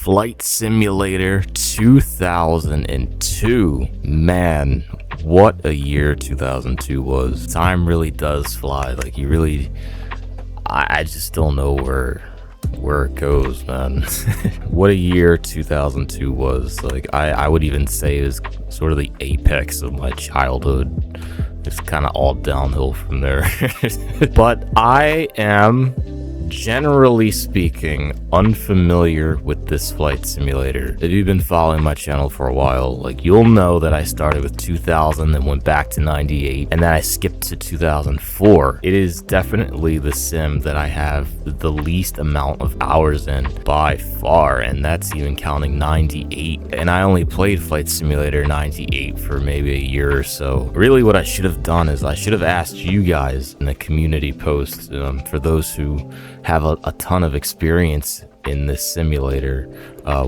Flight Simulator 2002. Man, what a year 2002 was. Time really does fly. Like, you really... I just don't know where it goes, man. What a year 2002 was. Like, I would even say it was sort of the apex of my childhood. It's kind of all downhill from there. But I am, generally speaking, unfamiliar with this flight simulator. If you've been following my channel for a while, like, you'll know that I started with 2000 and went back to 98, and then I skipped to 2004. It is definitely the sim that I have the least amount of hours in by far, and that's even counting 98. And I only played Flight Simulator 98 for maybe a year or so. Really, what I should have done is I should have asked you guys in the community post, for those who have a ton of experience in this simulator,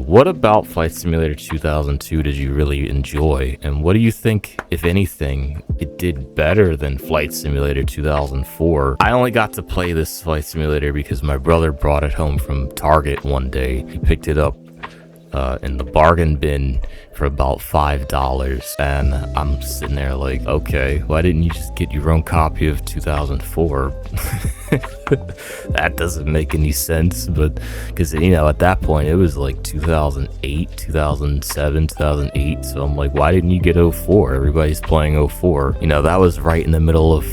what about Flight Simulator 2002 did you really enjoy, and what do you think, if anything, it did better than Flight Simulator 2004? I only got to play this Flight Simulator because my brother brought it home from Target one day. He picked it up in the bargain bin for about $5, and I'm sitting there like, okay, why didn't you just get your own copy of 2004? That doesn't make any sense, but because, you know, at that point it was like 2008, 2007, 2008, so I'm like, why didn't you get 04? Everybody's playing 04. You know, that was right in the middle of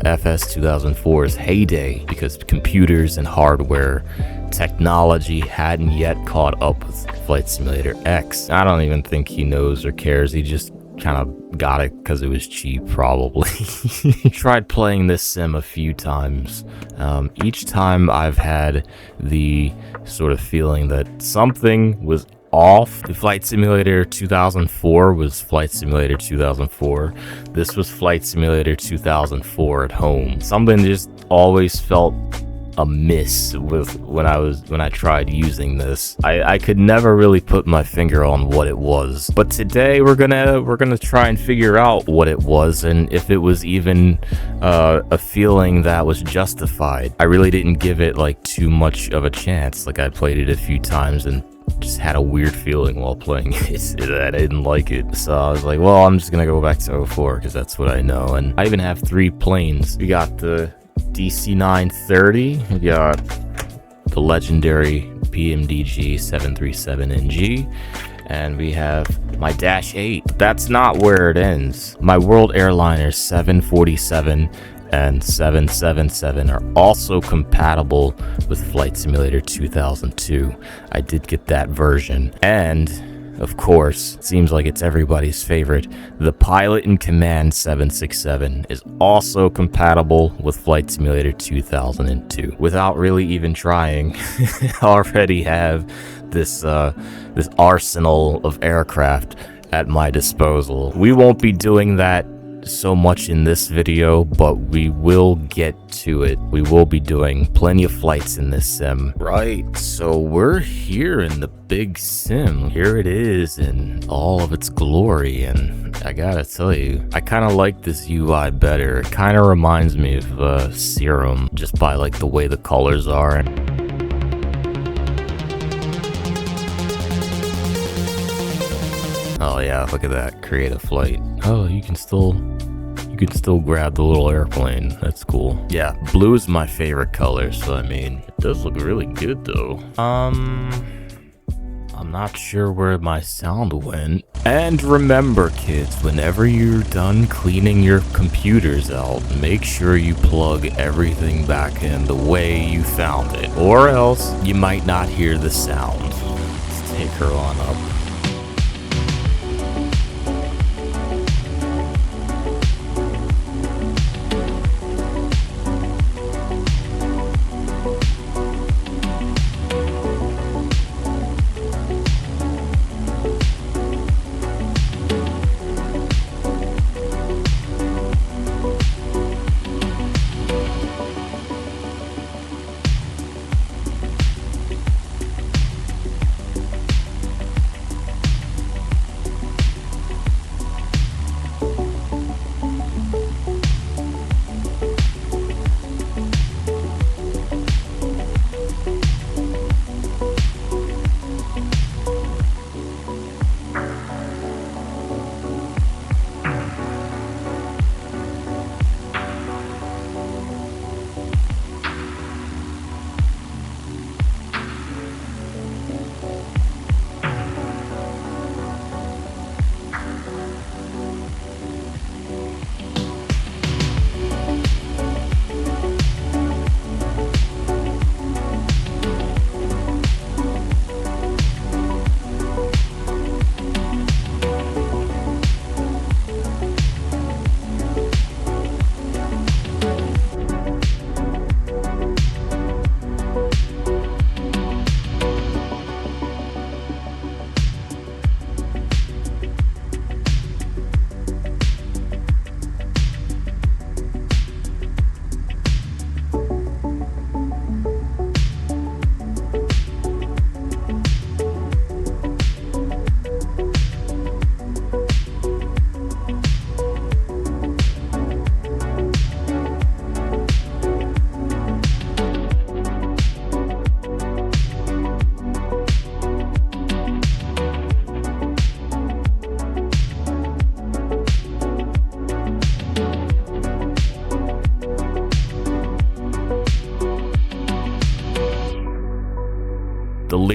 FS 2004's heyday, because computers and hardware technology hadn't yet caught up with Flight Simulator X. I don't even think he knows or cares. He just kind of got it because it was cheap, probably. Tried playing this sim a few times. Each time I've had the sort of feeling that something was off. The Flight Simulator 2004 was Flight Simulator 2004. This was Flight Simulator 2004 at home. Something just always felt amiss with when I tried using this. I could never really put my finger on what it was, but today we're gonna try and figure out what it was, and if it was even a feeling that was justified. I really didn't give it like too much of a chance. Like, I played it a few times and just had a weird feeling while playing it that I didn't like it. So I was like, well, I'm just gonna go back to 04 because that's what I know. And I even have 3 planes. We got the DC-930, we got the legendary PMDG 737NG, and we have my Dash 8. But that's not where it ends. My World Airliners 747 and 777 are also compatible with Flight Simulator 2002. I did get that version. And of course, it seems like it's everybody's favorite, the Pilot in Command 767 is also compatible with Flight Simulator 2002. Without really even trying, I already have this arsenal of aircraft at my disposal. We won't be doing that so much in this video, but we will get to it. We will be doing plenty of flights in this sim. Right, so we're here in the big sim. Here it is in all of its glory, and I gotta tell you, I kind of like this UI better. It kind of reminds me of Serum, just by like the way the colors are. Oh yeah, look at that, create a flight. Oh, you can still grab the little airplane. That's cool. Yeah, blue is my favorite color, so I mean, it does look really good though. I'm not sure where my sound went. And remember, kids, whenever you're done cleaning your computers out, make sure you plug everything back in the way you found it, or else you might not hear the sound. Let's take her on up.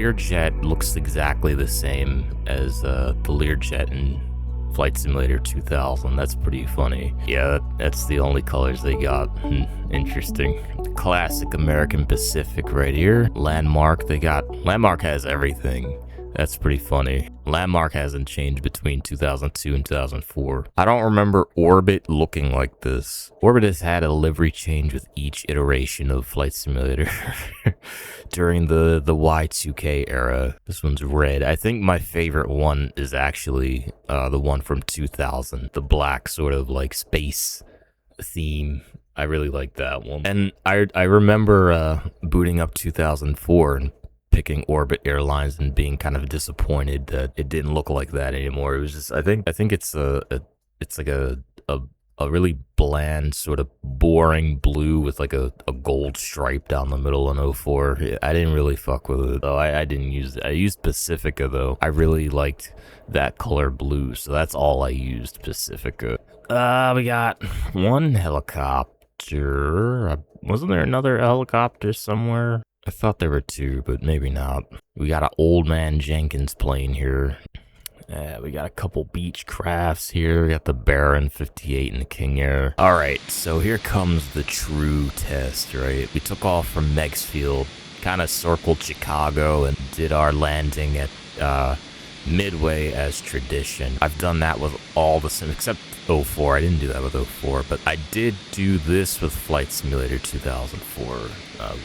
Learjet looks exactly the same as the Learjet in Flight Simulator 2000. That's pretty funny. Yeah, that's the only colors they got. Interesting. Classic American Pacific right here. Landmark, Landmark has everything. That's pretty funny. Landmark hasn't changed between 2002 and 2004. I don't remember Orbit looking like this. Orbit has had a livery change with each iteration of Flight Simulator during the Y2K era. This one's red. I think my favorite one is actually the one from 2000. The black sort of like space theme. I really like that one. And I remember booting up 2004 and picking Orbit Airlines and being kind of disappointed that it didn't look like that anymore. It was just I think it's like a really bland, sort of boring blue with like a gold stripe down the middle in 04. I didn't really fuck with it though. I didn't use it. I used Pacifica though. I really liked that color blue, so that's all I used, Pacifica. We got one helicopter. Wasn't there another helicopter somewhere? I thought there were two, but maybe not. We got an Old Man Jenkins plane here. We got a couple beach crafts here. We got the Baron 58 and the King Air. Alright, so here comes the true test, right? We took off from Meigsfield, kind of circled Chicago, and did our landing at Midway as tradition. I've done that with all the sims, except 04. I didn't do that with 04, but I did do this with Flight Simulator 2004.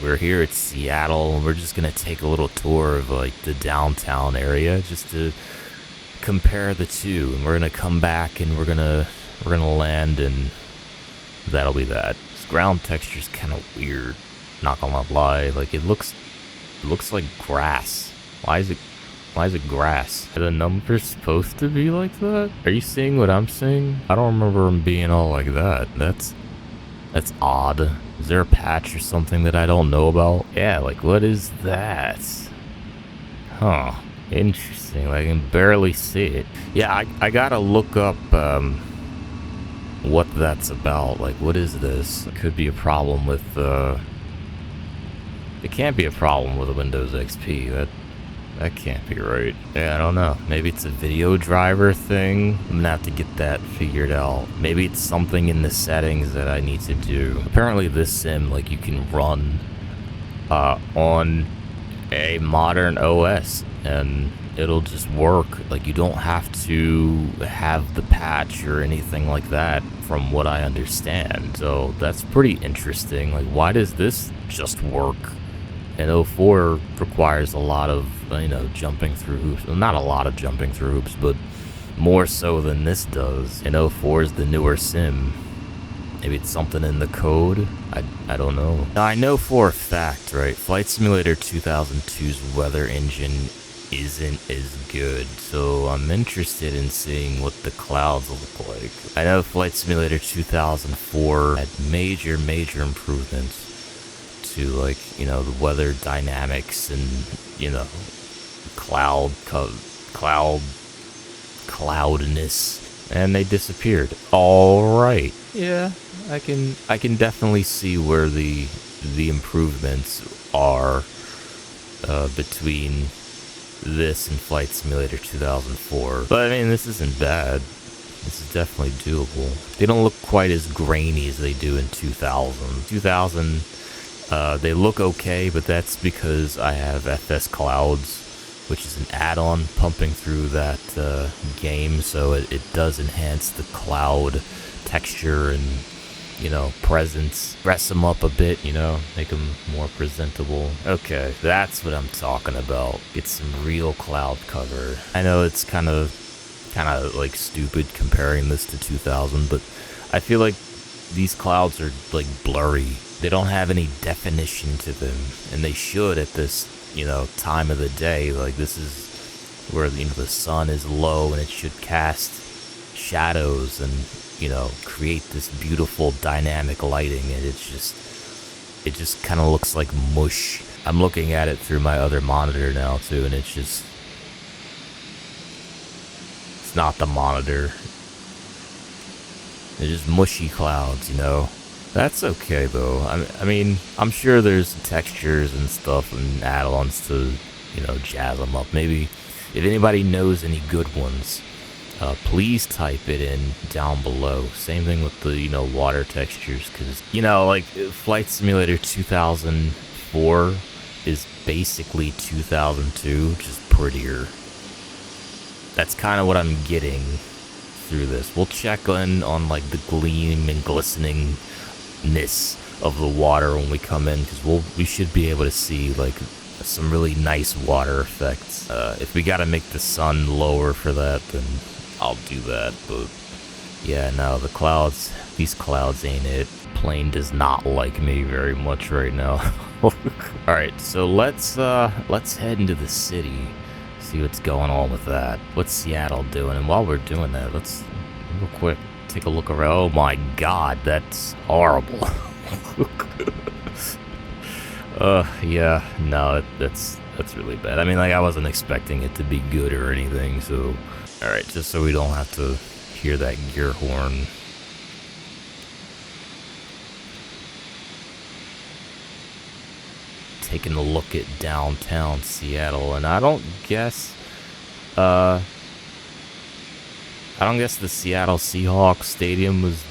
We're here at Seattle, and we're just gonna take a little tour of like the downtown area just to compare the two, and we're gonna come back and we're gonna land, and that'll be that. This ground texture's kind of weird, not gonna lie. Like it looks like grass. Why is it grass? Are the numbers supposed to be like that? Are you seeing what I'm seeing? I don't remember them being all like that. That's odd. Is there a patch or something that I don't know about? Yeah, like what is that? Huh. Interesting. I can barely see it. Yeah, I gotta look up what that's about. Like, what is this? It could be a problem with it can't be a problem with Windows XP. That can't be right. Yeah, I don't know. Maybe it's a video driver thing. I'm gonna have to get that figured out. Maybe it's something in the settings that I need to do. Apparently this sim, like, you can run on a modern OS and it'll just work. Like, you don't have to have the patch or anything like that, from what I understand. So that's pretty interesting. Like, why does this just work? And 04 requires a lot of, jumping through hoops. Well, not a lot of jumping through hoops, but more so than this does. And 04 is the newer sim. Maybe it's something in the code. I don't know. Now, I know for a fact, right, Flight Simulator 2002's weather engine isn't as good, so I'm interested in seeing what the clouds look like. I know Flight Simulator 2004 had major improvements to, like, the weather dynamics and, cloudiness, and they disappeared. All right. Yeah, I can definitely see where the improvements are between this and Flight Simulator 2004. But I mean, this isn't bad. This is definitely doable. They don't look quite as grainy as they do in 2000. 2000, they look okay, but that's because I have FS Clouds, which is an add-on pumping through that game, so it does enhance the cloud texture and, presence. Dress them up a bit, make them more presentable. Okay, that's what I'm talking about. Get some real cloud cover. I know it's kind of like stupid comparing this to 2000, but I feel like these clouds are like blurry. They don't have any definition to them, and they should at this, time of the day. Like, this is where, the sun is low and it should cast shadows and, create this beautiful dynamic lighting, and it just kind of looks like mush. I'm looking at it through my other monitor now too, and it's not the monitor. They're just mushy clouds, That's okay though. I mean, I'm sure there's textures and stuff and add-ons to you know, jazz them up. Maybe if anybody knows any good ones, please type it in down below. Same thing with the, you know, water textures, because, you know, like Flight Simulator 2004 is basically 2002, just prettier. That's kind of what I'm getting through this. We'll check in on like the gleam and glisteningness of the water when we come in, because we should be able to see like some really nice water effects. If we gotta make the sun lower for that, then I'll do that. But yeah, no, the clouds, these clouds ain't it. Plane does not like me very much right now. Alright, so let's head into the city, see what's going on with that. What's Seattle doing? And while we're doing that, let's real quick take a look around. Oh my god, that's horrible. Yeah, no, that's really bad. I mean, like, I wasn't expecting it to be good or anything, so... Alright, just so we don't have to hear that gear horn. Taking a look at downtown Seattle, and I don't guess the Seattle Seahawks Stadium was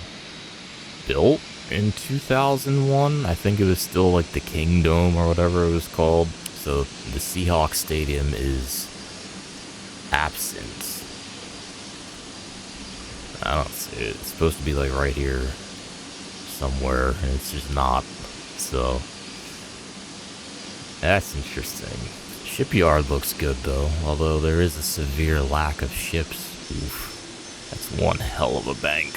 built in 2001. I think it was still like the Kingdome or whatever it was called. So the Seahawks Stadium is absent. I don't see it. It's supposed to be like right here somewhere, and it's just not. So that's interesting. Shipyard looks good though, although there is a severe lack of ships. Oof. That's one hell of a bank.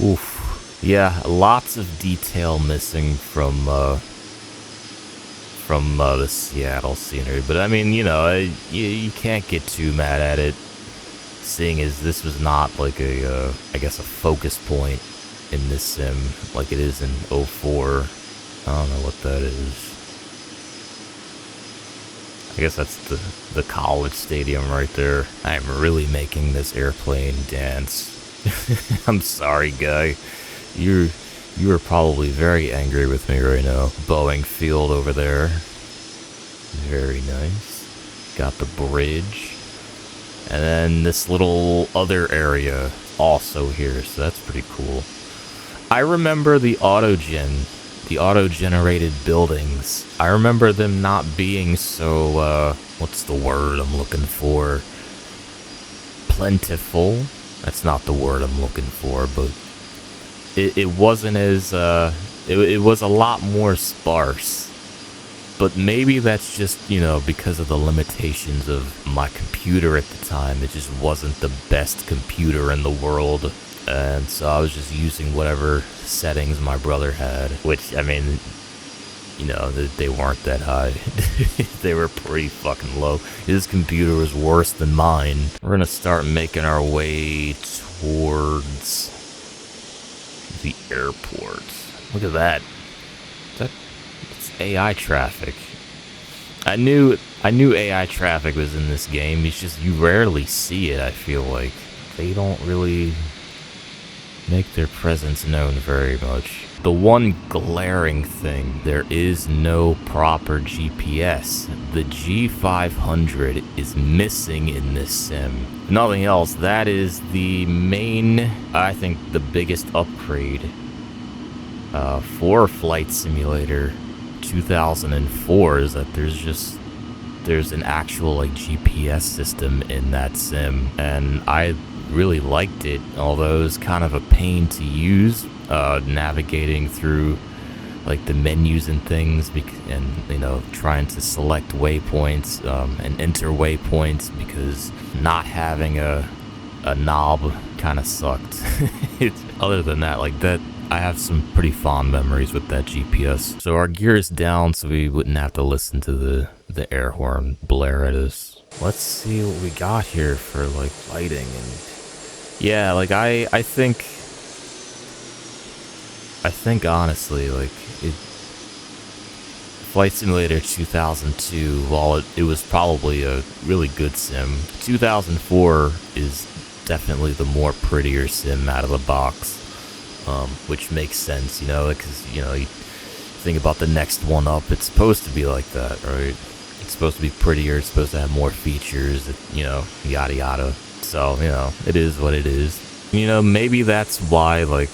Oof. Yeah, lots of detail missing from the Seattle scenery, but I mean, you know, you can't get too mad at it, seeing as this was not like a, I guess, a focus point in this sim like it is in 04. I don't know what that is. I guess that's the college stadium right there. I am really making this airplane dance. I'm sorry, guy. You are probably very angry with me right now. Boeing Field over there. Very nice. Got the bridge. And then this little other area also here, so that's pretty cool. I remember the auto-generated buildings. I remember them not being so, what's the word I'm looking for? Plentiful. That's not the word I'm looking for, but it wasn't as, it was a lot more sparse. But maybe that's just, you know, because of the limitations of my computer at the time. It just wasn't the best computer in the world. And so I was just using whatever settings my brother had. Which, I mean, you know, they weren't that high. They were pretty fucking low. His computer was worse than mine. We're gonna start making our way towards the airport. Look at that. It's AI traffic. I knew AI traffic was in this game. It's just you rarely see it, I feel like. They don't really make their presence known very much. The one glaring thing, there is no proper GPS. The G500 is missing in this sim. If nothing else, that is the main, I think the biggest upgrade for Flight Simulator 2004 is that there's an actual like GPS system in that sim, and I really liked it, although it was kind of a pain to use, navigating through like the menus and things, and you know, trying to select waypoints and enter waypoints, because not having a knob kind of sucked. Other than that, like that, I have some pretty fond memories with that GPS. So our gear is down, so we wouldn't have to listen to the air horn blare at us. Let's see what we got here for like lighting. And yeah, like I think honestly, like Flight Simulator 2002, while it was probably a really good sim, 2004 is definitely the more prettier sim out of the box. Which makes sense, you know, because, you know, think about the next one up, it's supposed to be like that, right? It's supposed to be prettier, it's supposed to have more features, you know, yada yada. So, you know, it is what it is. You know, maybe that's why, like,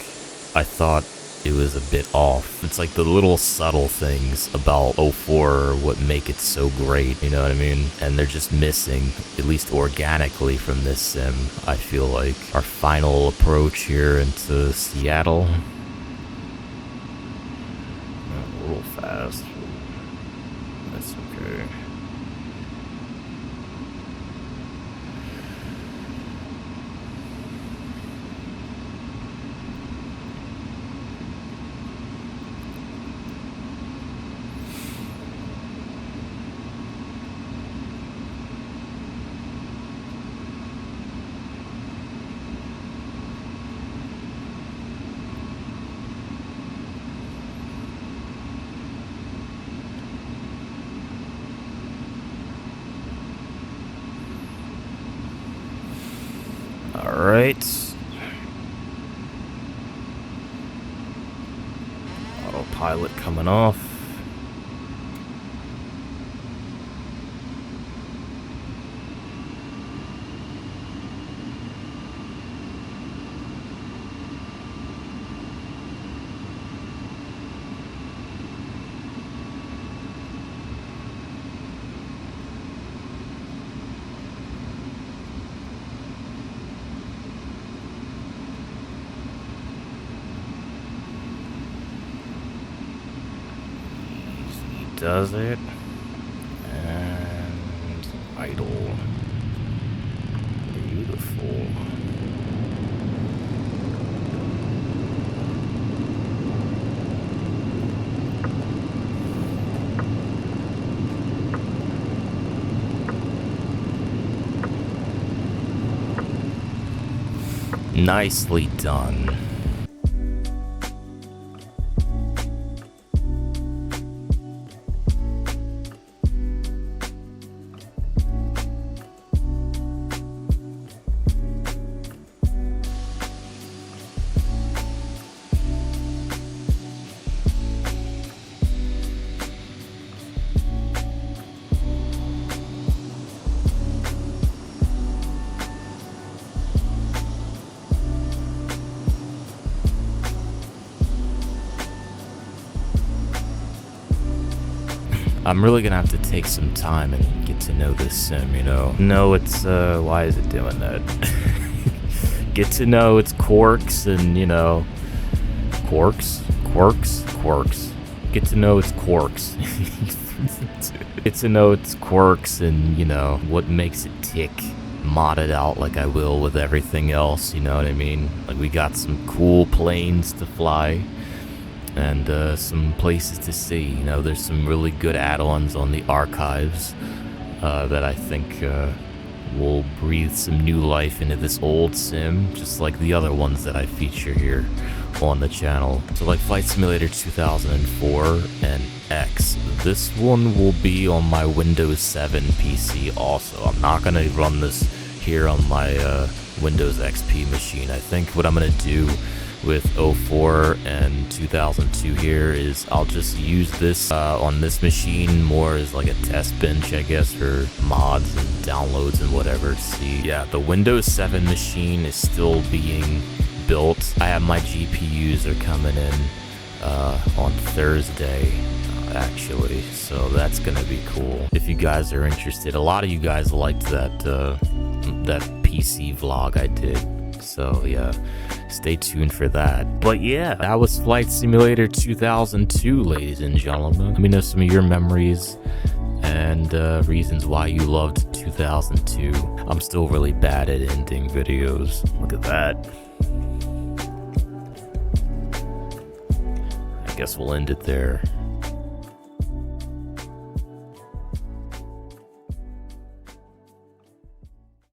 I thought it was a bit off. It's like the little subtle things about 04 what make it so great, you know what I mean? And they're just missing, at least organically from this sim, I feel like. Our final approach here into Seattle. A little fast. That's okay. Alright. Autopilot coming off. Does it? And idle. Beautiful. Nicely done. I'm really gonna have to take some time and get to know this sim, you know. No, it's, why is it doing that? Get to know its quirks and, you know, quirks? Get to know its quirks. Get to know its quirks and, you know, what makes it tick. Mod it out like I will with everything else, you know what I mean? Like, we got some cool planes to fly. And some places to see. You know, there's some really good add-ons on the archives that I think will breathe some new life into this old sim, just like the other ones that I feature here on the channel. So like Flight Simulator 2004 and X. This one will be on my Windows 7 PC also. I'm not going to run this here on my Windows XP machine. I think what I'm going to do with 04 and 2002 here is I'll just use this on this machine more as like a test bench, I guess, for mods and downloads and whatever to see. Yeah, the Windows 7 machine is still being built. I have my GPUs are coming in on Thursday actually, so that's gonna be cool if you guys are interested. A lot of you guys liked that that PC vlog I did, so yeah, stay tuned for that. But yeah, that was Flight Simulator 2002, ladies and gentlemen. Let me know some of your memories and reasons why you loved 2002. I'm still really bad at ending videos. Look at that. I guess we'll end it there.